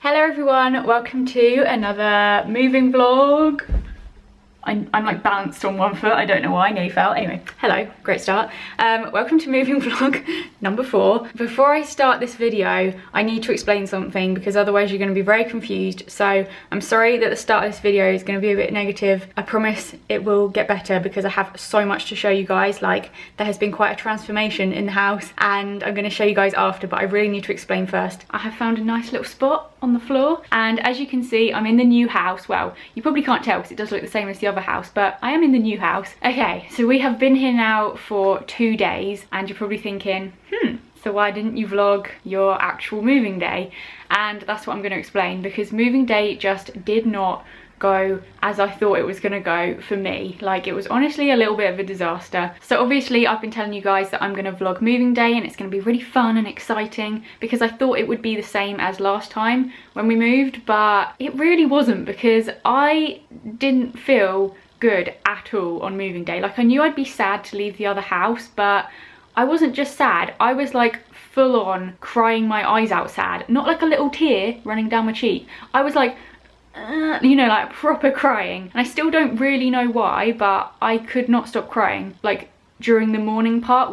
Hello everyone, welcome to another moving vlog. I'm like balanced on one foot, I don't know why, nearly fell. Anyway, hello, great start. Welcome to moving vlog number 4. Before I start this video, I need to explain something because otherwise you're going to be very confused. So I'm sorry that the start of this video is going to be a bit negative. I promise it will get better because I have so much to show you guys. Like, there has been quite a transformation in the house and I'm going to show you guys after, but I really need to explain first. I have found a nice little spot on the floor and as you can see, I'm in the new house. Well, you probably can't tell because it does look the same as the other house, but I am in the new house. Okay, so we have been here now for 2 days and you're probably thinking, so why didn't you vlog your actual moving day? And that's what I'm going to explain, because moving day just did not go as I thought it was gonna go for me. Like, it was honestly a little bit of a disaster. So obviously I've been telling you guys that I'm gonna vlog moving day and it's gonna be really fun and exciting because I thought it would be the same as last time when we moved, but it really wasn't because I didn't feel good at all on moving day. Like, I knew I'd be sad to leave the other house, but I wasn't just sad, I was like full on crying my eyes out sad. Not like a little tear running down my cheek. I was like, you know, like proper crying, and I still don't really know why, but I could not stop crying. Like, during the morning part,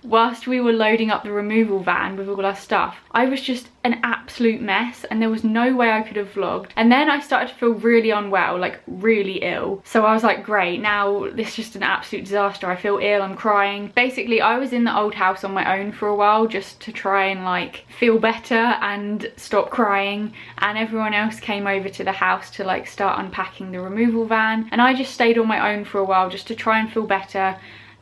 whilst we were loading up the removal van with all our stuff, I was just an absolute mess and there was no way I could have vlogged. And then I started to feel really unwell, like really ill. So I was like, great, now this is just an absolute disaster. I feel ill, I'm crying. Basically, I was in the old house on my own for a while just to try and like feel better and stop crying. And everyone else came over to the house to like start unpacking the removal van. And I just stayed on my own for a while just to try and feel better.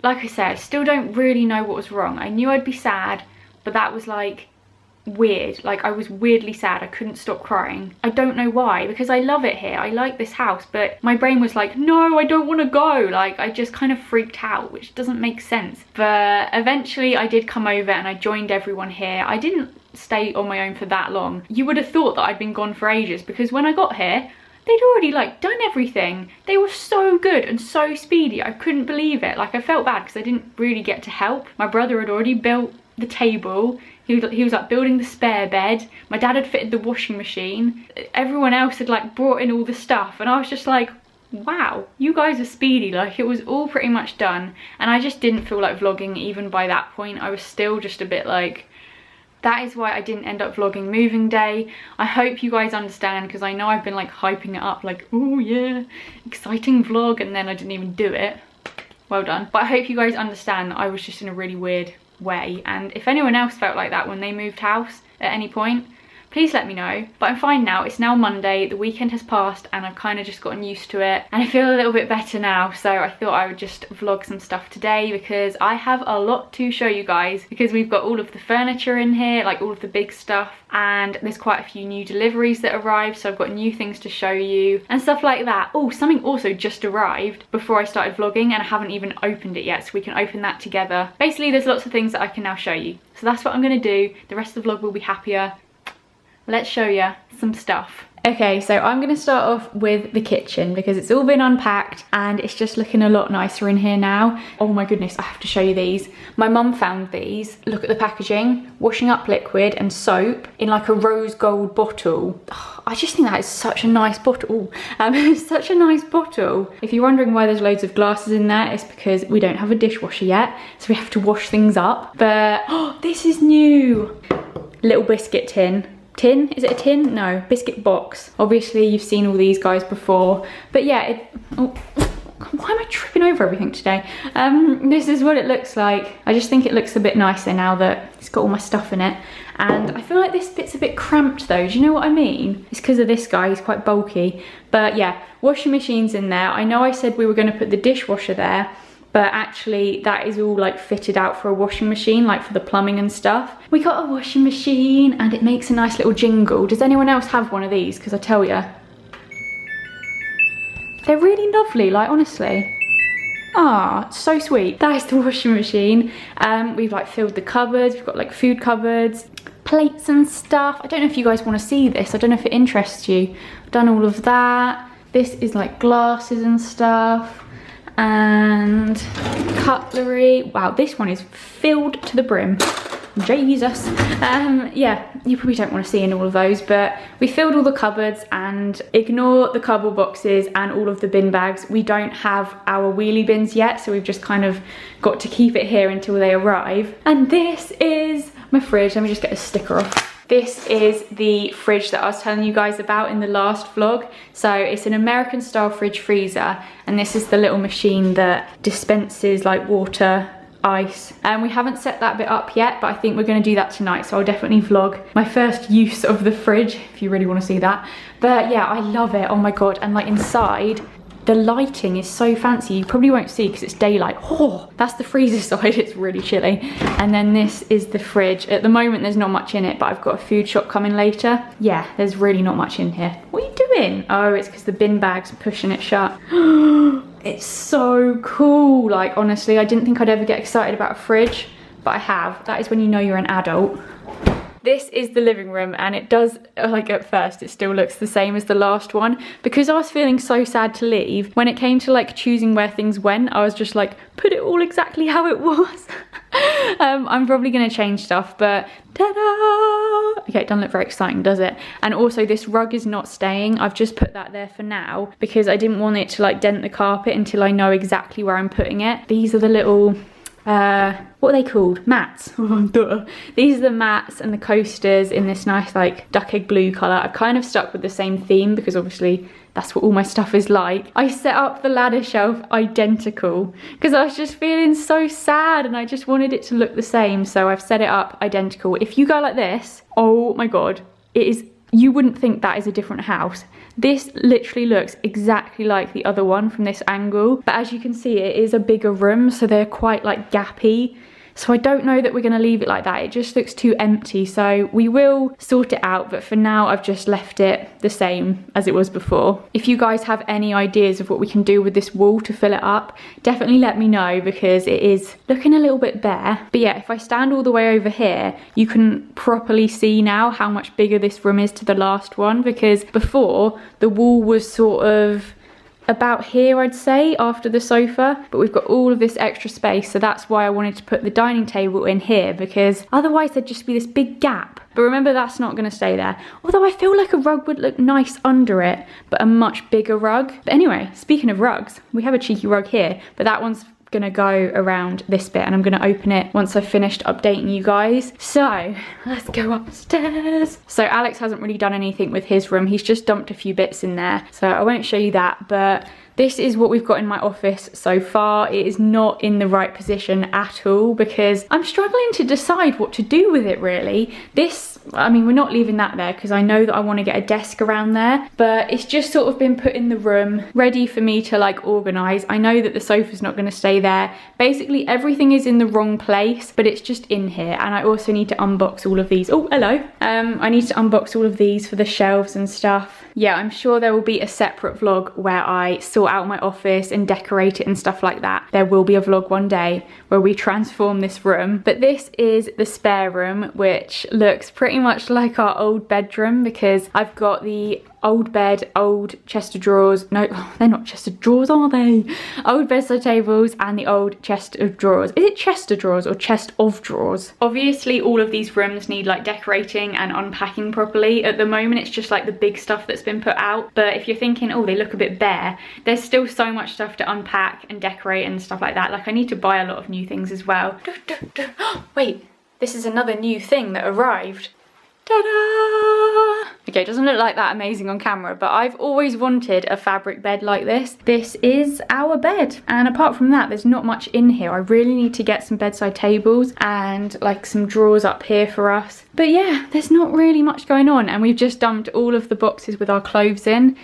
Like I said, I still don't really know what was wrong. I knew I'd be sad, but that was like weird. Like, I was weirdly sad. I couldn't stop crying. I don't know why, because I love it here. I like this house, but my brain was like, no, I don't want to go. Like, I just kind of freaked out, which doesn't make sense. But eventually I did come over and I joined everyone here. I didn't stay on my own for that long. You would have thought that I'd been gone for ages because when I got here, they'd already like done everything. They were so good and so speedy. I couldn't believe it. Like, I felt bad because I didn't really get to help. My brother had already built the table. He was like building the spare bed. My dad had fitted the washing machine. Everyone else had like brought in all the stuff and I was just like, wow, you guys are speedy. Like, it was all pretty much done and I just didn't feel like vlogging even by that point. I was still just a bit like, that is why I didn't end up vlogging moving day. I hope you guys understand because I know I've been like hyping it up like, oh yeah, exciting vlog, and then I didn't even do it. Well done. But I hope you guys understand that I was just in a really weird way, and if anyone else felt like that when they moved house at any point, please let me know. But I'm fine now. It's now Monday, the weekend has passed and I've kind of just gotten used to it and I feel a little bit better now, so I thought I would just vlog some stuff today because I have a lot to show you guys, because we've got all of the furniture in here, like all of the big stuff, and there's quite a few new deliveries that arrived, so I've got new things to show you and stuff like that. Oh, something also just arrived before I started vlogging and I haven't even opened it yet, so we can open that together. Basically, there's lots of things that I can now show you, so that's what I'm going to do. The rest of the vlog will be happier. Let's show you some stuff. Okay, so I'm gonna start off with the kitchen because it's all been unpacked and it's just looking a lot nicer in here now. Oh my goodness, I have to show you these. My mum found these. Look at the packaging. Washing up liquid and soap in like a rose gold bottle. Oh, I just think that is such a nice bottle. Such a nice bottle. If you're wondering why there's loads of glasses in there, it's because we don't have a dishwasher yet, so we have to wash things up. But, oh, this is new. Little biscuit tin. Tin? Is it a tin? No, biscuit box. Obviously you've seen all these guys before, but yeah, why am I tripping over everything today? This is what it looks like. I just think it looks a bit nicer now that it's got all my stuff in it. And I feel like this bit's a bit cramped though, do you know what I mean? It's because of this guy, he's quite bulky. But yeah, washing machine's in there. I know I said we were gonna put the dishwasher there, but actually that is all like fitted out for a washing machine, like for the plumbing and stuff. We got a washing machine and it makes a nice little jingle. Does anyone else have one of these? Because I tell you, they're really lovely, like honestly. Ah, so sweet. That is the washing machine. We've like filled the cupboards, we've got like food cupboards, plates and stuff. I don't know if you guys want to see this, I don't know if it interests you. I've done all of that. This is like glasses and stuff. And cutlery. Wow, this one is filled to the brim. Jesus. Yeah, you probably don't want to see in all of those, but we filled all the cupboards, and ignore the cardboard boxes and all of the bin bags. We don't have our wheelie bins yet, so we've just kind of got to keep it here until they arrive. And this is my fridge. Let me just get a sticker off. This is the fridge that I was telling you guys about in the last vlog. So it's an American style fridge freezer, and this is the little machine that dispenses like water, ice, and we haven't set that bit up yet, but I think we're going to do that tonight, so I'll definitely vlog my first use of the fridge if you really want to see that. But yeah, I love it. Oh my god. And like inside, the lighting is so fancy. You probably won't see because it's daylight. Oh, that's the freezer side. It's really chilly. And then this is the fridge. At the moment there's not much in it, but I've got a food shop coming later. Yeah, there's really not much in here. What are you doing? Oh, it's because the bin bag's pushing it shut. It's so cool. Like honestly, I didn't think I'd ever get excited about a fridge, but I have. That is when you know you're an adult. This is the living room, and it does, like at first, it still looks the same as the last one. Because I was feeling so sad to leave, when it came to like choosing where things went, I was just like, put it all exactly how it was. I'm probably gonna change stuff, but ta-da! Okay, it doesn't look very exciting, does it? And also this rug is not staying. I've just put that there for now because I didn't want it to like dent the carpet until I know exactly where I'm putting it. These are the little, what are they called? Mats. These are the mats and the coasters in this nice like duck egg blue colour. I've kind of stuck with the same theme because obviously that's what all my stuff is like. I set up the ladder shelf identical because I was just feeling so sad and I just wanted it to look the same, so I've set it up identical. If you go like this, oh my god, it is, you wouldn't think that is a different house. This literally looks exactly like the other one from this angle, but as you can see it is a bigger room, so they're quite like gappy. So I don't know that we're going to leave it like that. It just looks too empty, so we will sort it out, but for now I've just left it the same as it was before. If you guys have any ideas of what we can do with this wall to fill it up, definitely let me know because it is looking a little bit bare. But yeah, if I stand all the way over here, you can properly see now how much bigger this room is to the last one, because before the wall was sort of about here, I'd say, after the sofa, but we've got all of this extra space, so that's why I wanted to put the dining table in here, because otherwise there'd just be this big gap. But remember, that's not going to stay there, although I feel like a rug would look nice under it, but a much bigger rug. But anyway, speaking of rugs, we have a cheeky rug here, but that one's gonna go around this bit, and I'm gonna open it once I've finished updating you guys. So let's go upstairs. So Alex hasn't really done anything with his room. He's just dumped a few bits in there, so I won't show you that, but this is what we've got in my office so far. It is not in the right position at all because I'm struggling to decide what to do with it really. This, I mean, we're not leaving that there because I know that I want to get a desk around there, but it's just sort of been put in the room ready for me to like organise. I know that the sofa's not going to stay there. Basically everything is in the wrong place, but it's just in here, and I also need to unbox all of these. Oh, hello. I need to unbox all of these for the shelves and stuff. Yeah, I'm sure there will be a separate vlog where I sort out my office and decorate it and stuff like that. There will be a vlog one day where we transform this room. But this is the spare room, which looks pretty much like our old bedroom because I've got the old bed, old chest of drawers. No, they're not chest of drawers, are they? Old bedside tables and the old chest of drawers. Is it chest of drawers or chest of drawers? Obviously, all of these rooms need like decorating and unpacking properly. At the moment, it's just like the big stuff that's been put out. But if you're thinking, oh, they look a bit bare, there's still so much stuff to unpack and decorate and stuff like that. Like I need to buy a lot of new things as well. Wait, this is another new thing that arrived. Ta-da! Okay, it doesn't look like that amazing on camera, but I've always wanted a fabric bed like this. This is our bed, and apart from that, there's not much in here. I really need to get some bedside tables and like some drawers up here for us. But yeah, there's not really much going on, and we've just dumped all of the boxes with our clothes in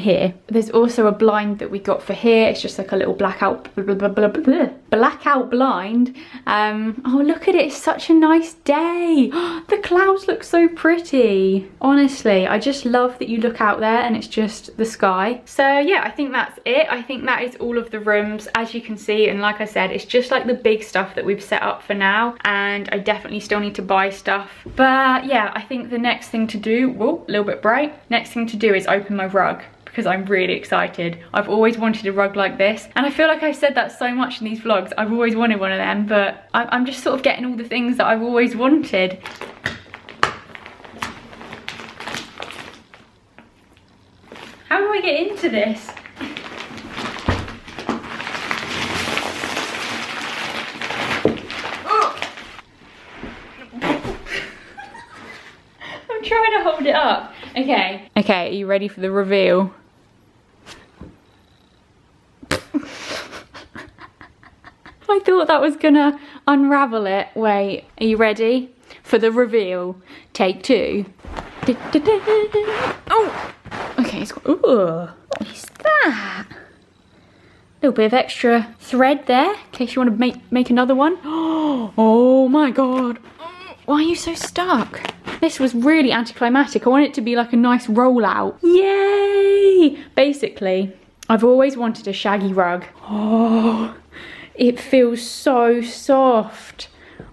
here. There's also a blind that we got for here. It's just like a little blackout blind. Oh, look at it, it's such a nice day. The clouds look so pretty. Honestly, I just love that you look out there and it's just the sky. So yeah, I think that's it. I think that is all of the rooms, as you can see, and like I said, it's just like the big stuff that we've set up for now, and I definitely still need to buy stuff. But yeah, I think the next thing to do, whoa, a little bit bright, next thing to do is open my rug, because I'm really excited. I've always wanted a rug like this, and I feel like I've said that so much in these vlogs. I've always wanted one of them, but I'm just sort of getting all the things that I've always wanted. How do I get into this? I'm trying to hold it up. Okay. Okay, are you ready for the reveal? I thought that was gonna unravel it. Wait, are you ready for the reveal? Take 2. Oh! Okay, it's got, ooh, what is that? A little bit of extra thread there, in case you want to make another one. Oh my god. Why are you so stuck? This was really anticlimactic. I want it to be like a nice rollout. Yay! Basically, I've always wanted a shaggy rug. Oh, it feels so soft.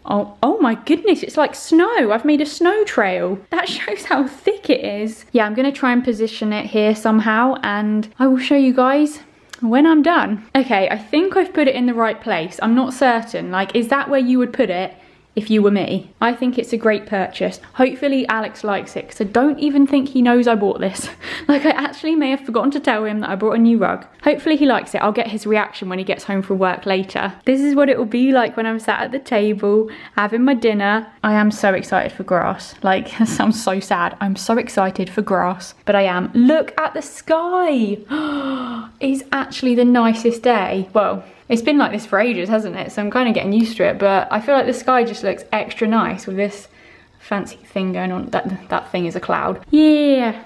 Oh my goodness, it's like snow. I've made a snow trail. That shows how thick it is. Yeah, I'm gonna try and position it here somehow, and I will show you guys when I'm done. Okay, I think I've put it in the right place. I'm not certain. Like, is that where you would put it if you were me? I think it's a great purchase. Hopefully Alex likes it, because I don't even think he knows I bought this. Like, I actually may have forgotten to tell him that I brought a new rug. Hopefully he likes it. I'll get his reaction when he gets home from work later. This is what it will be like when I'm sat at the table having my dinner. I am so excited for grass. Like, that sounds so sad. I'm so excited for grass, but I am. Look at the sky. It's actually the nicest day. Well, it's been like this for ages, hasn't it? So I'm kind of getting used to it, but I feel like the sky just looks extra nice with this fancy thing going on. That thing is a cloud. Yeah.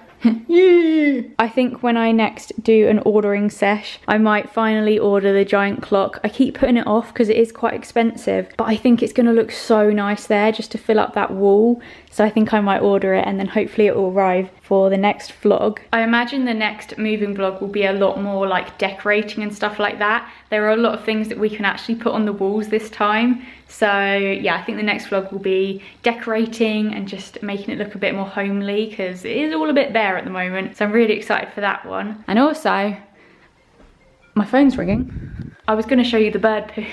Yeah. I think when I next do an ordering sesh, I might finally order the giant clock. I keep putting it off because it is quite expensive, but I think it's going to look so nice there just to fill up that wall. So I think I might order it, and then hopefully it will arrive for the next vlog. I imagine the next moving vlog will be a lot more like decorating and stuff like that. There are a lot of things that we can actually put on the walls this time. So yeah, I think the next vlog will be decorating and just making it look a bit more homely, because it is all a bit bare at the moment. So I'm really excited for that one. And also, my phone's ringing. I was going to show you the bird poo.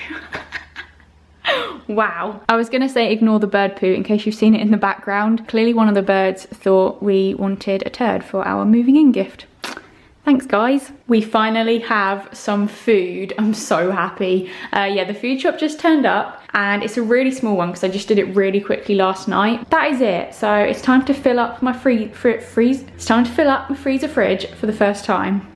Wow. I was gonna say ignore the bird poo in case you've seen it in the background. Clearly one of the birds thought we wanted a turd for our moving in gift. Thanks guys. We finally have some food. I'm so happy. Yeah, the food shop just turned up, and it's a really small one because I just did it really quickly last night. That is it. So it's time to fill up my It's time to fill up my freezer fridge for the first time.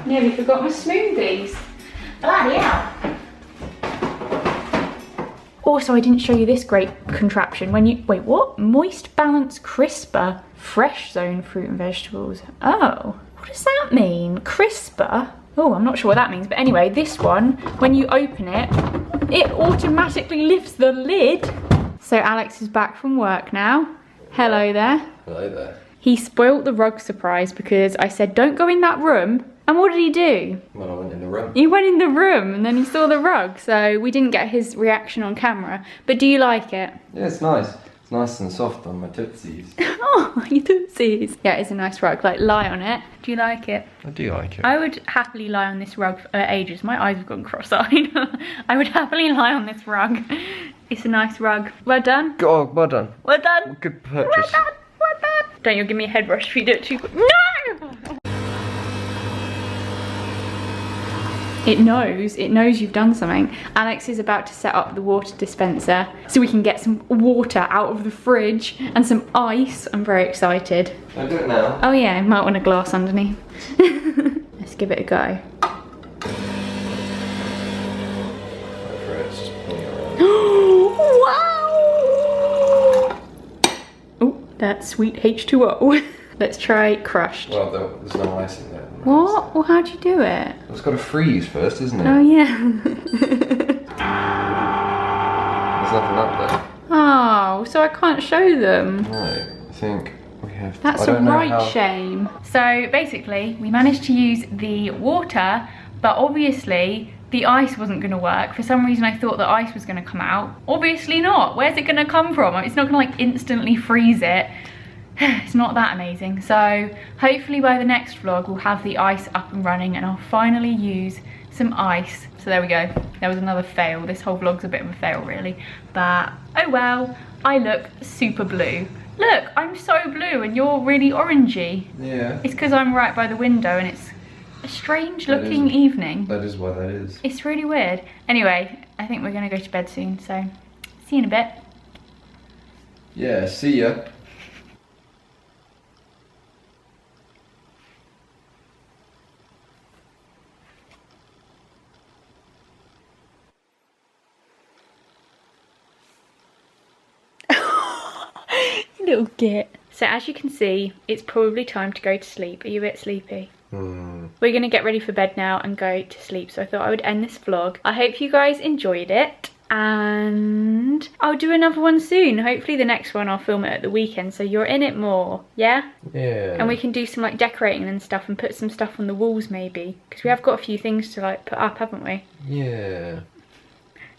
Nearly forgot my smoothies. Bloody hell. Also, I didn't show you this great contraption. When you, wait, what? Moist Balance Crisper Fresh Zone Fruit and Vegetables. Oh, what does that mean? Crisper? Oh, I'm not sure what that means. But anyway, this one, when you open it, it automatically lifts the lid. So Alex is back from work now. Hello there. Hello there. He spoilt the rug surprise because I said, don't go in that room. And what did he do? Well, I went in the room. He went in the room and then he saw the rug. So we didn't get his reaction on camera. But do you like it? Yeah, it's nice. It's nice and soft on my tootsies. Oh, your tootsies. Yeah, it's a nice rug. Like, lie on it. Do you like it? I do like it. I would happily lie on this rug for ages. My eyes have gone cross-eyed. I would happily lie on this rug. It's a nice rug. Well done. Oh, well done. Well done. Good purchase. Well done. Well done. Don't you give me a head rush if you do it too quick. No! It knows you've done something. Alex is about to set up the water dispenser so we can get some water out of the fridge and some ice. I'm very excited. I'll do it now. Oh yeah, might want a glass underneath. Let's give it a go. Wow! Oh, that's sweet H2O. Let's try crushed. Well, there's no ice in there. What? Well, how'd you do it? It's got to freeze first, isn't it? Oh yeah. There's nothing up there. Oh, so I can't show them. No, I think we have to. That's a right shame. So basically, we managed to use the water, but obviously the ice wasn't going to work. For some reason I thought the ice was going to come out. Obviously not. Where's it going to come from? It's not going to like instantly freeze it. It's not that amazing. So hopefully by the next vlog we'll have the ice up and running and I'll finally use some ice. So there we go. There was another fail. This whole vlog's a bit of a fail really. But oh well, I look super blue. Look, I'm so blue and you're really orangey. Yeah. It's because I'm right by the window and it's a strange looking evening. That is why that is. It's really weird. Anyway, I think we're gonna go to bed soon, so see you in a bit. Yeah, see ya. Little git. So as you can see, it's probably time to go to sleep. Are you a bit sleepy? We're gonna get ready for bed now and go to sleep. So I thought I would end this vlog. I hope you guys enjoyed it and I'll do another one soon. Hopefully the next one I'll film it at the weekend so you're in it more, yeah? Yeah. And we can do some like decorating and stuff and put some stuff on the walls maybe. Because we have got a few things to like put up, haven't we? Yeah.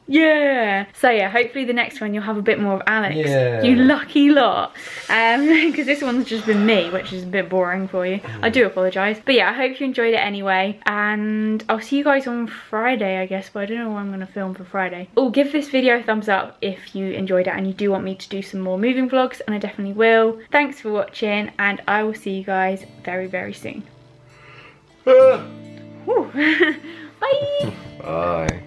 Yeah. So yeah, hopefully the next one you'll have a bit more of Alex. Yeah. You lucky lot. Because this one's just been me, which is a bit boring for you. I do apologise. But yeah, I hope you enjoyed it anyway. And I'll see you guys on Friday, I guess. But I don't know what I'm going to film for Friday. Oh, give this video a thumbs up if you enjoyed it and you do want me to do some more moving vlogs. And I definitely will. Thanks for watching. And I will see you guys very, very soon. Bye. Bye.